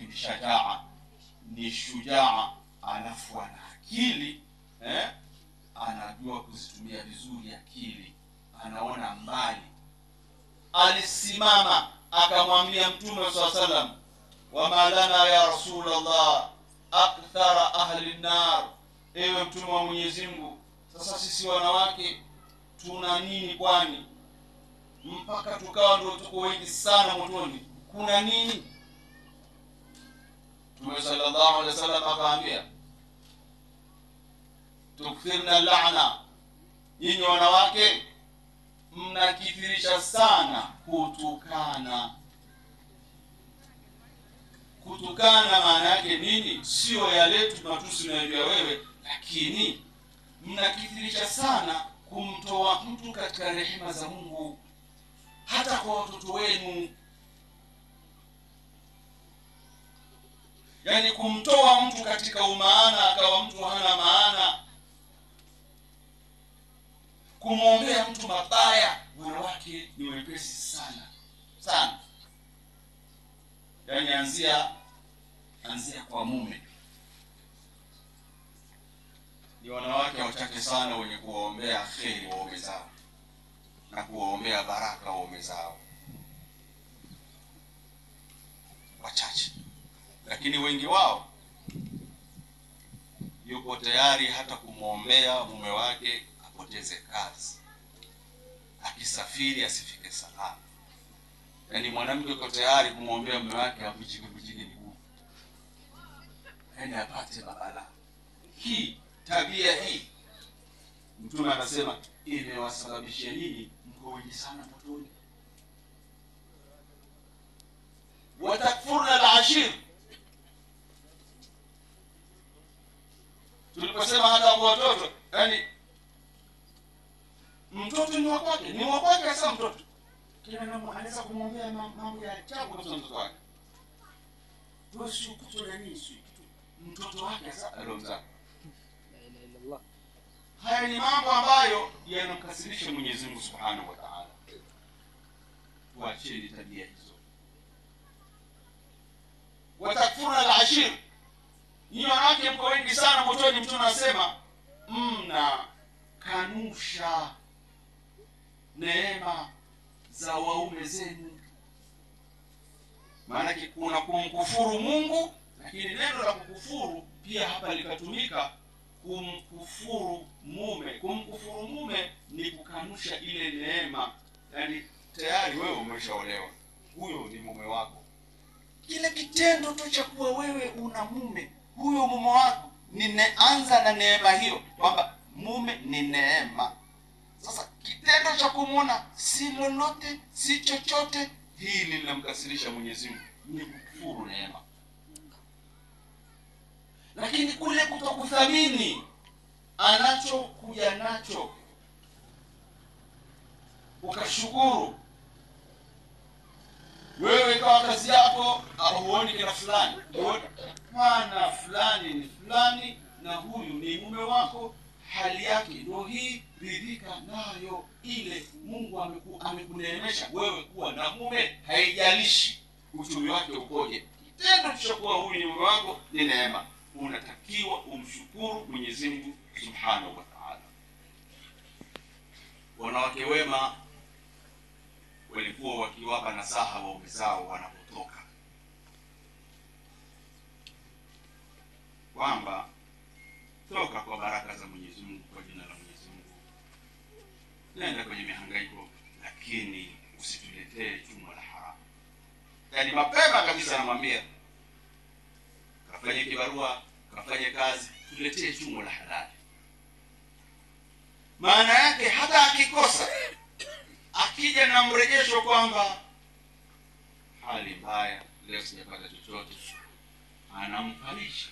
ni shajaa, ni shujaa, alafu ana akili, anajua kuzitumia vizuri akili, anaona mbali. Alisimama akamwambia Mtume sallallahu alaihi wasallam, wama lana ya Rasulullah akthara ahli an-nar, ewe Mtume wa Mwenyezi Mungu, sasa sisi wanawake tuna nini kwani mpaka tukawa ndio tuko wengi sana motoni? Kuna nini? Mtume sallallahu alaihi wasallam akaambia, tukthirna la'na, nyinyi wanawake mnakithirisha sana kutukana. Kutukana maana yake nini? Sio yale matusi unayojua wewe, lakini mnakithirisha sana kumtoa mtu katika rehema za Mungu, hata kwa watoto wenu. Yani kumtoa mtu katika umaana akawa mtu hana maana, kumwombea mtu mabaya. Wanawake ni wepesi sana sana. Yani anzia kwa mume. Ni wanawake wachache sana wenye kuwaombea kheri waume zao na kuwaombea baraka waume zao, wachache. Lakini wengi wao yuko tayari hata kumwombea mume wake apoteze kazi, akisafiri asifike salama. Yani mwanamke yuko tayari kumwombea mume wake avujike miguu, yani apate babala. Hii tabia hii Mtume anasema imewasababishia nini mko wengi sana motoni. Watakfurna al-ashir, tuliposema hata watoto, yani mtoto ni wakwake, sasa mtoto kila mtu anaweza kumwombea mambo ya ajabu kwa mtoto wake. Wewe sio kutoa nini, sio kitu mtoto wake sasa alomzaa. Haya ni mambo ambayo yanamkasirisha Mwenyezi Mungu Subhanahu wa Ta'ala. Tuacheni tabia hizo. Watakfuruna al-ashir, ni wanawake mko wengi sana motoni. Mtume anasema mna kanusha neema za waume zenu. Maana kuna kumkufuru Mungu, lakini neno la kukufuru pia hapa likatumika kumkufuru mume. Kumkufuru mume ni kukanusha ile neema. Yani tayari wewe umeshaolewa, huyo ni mume wako. Kile kitendo tu cha kuwa wewe una mume, huyo mume wako, anza na neema hiyo kwamba mume ni neema. Sasa kitendo cha kumuona si lolote, si chochote, hili linamkasirisha Mwenyezi Mungu, ni kukufuru neema. Lakini kule kutokuthamini anachokuja nacho, ukashukuru wewe kwa kazi yako, huoni kila fulani, maana fulani ni fulani na huyu ni mume wako, hali yake ndio hii, ridhika nayo. Ile Mungu amekuneemesha wewe kuwa na mume, haijalishi uchumi wake ukoje. Kitendo cha kuwa huyu ni mume wako ni neema, unatakiwa umshukuru Mwenyezi Mungu Subhanahu wa Ta'ala. Wanawake wema walikuwa wakiwapa nasaha waume zao wanapotoka, kwamba toka kwa baraka za Mwenyezi Mungu, kwa jina la Mwenyezi Mungu, nenda kwenye mihangaiko, lakini usituletee chumo la haramu. Yani mapema kabisa anamwambia kafanye kibarua, kafanye kazi, tuletee chumo la halali. Maana yake hata akikosa, akija na mrejesho kwamba hali mbaya, leo sijapata chochote, anamfalisha.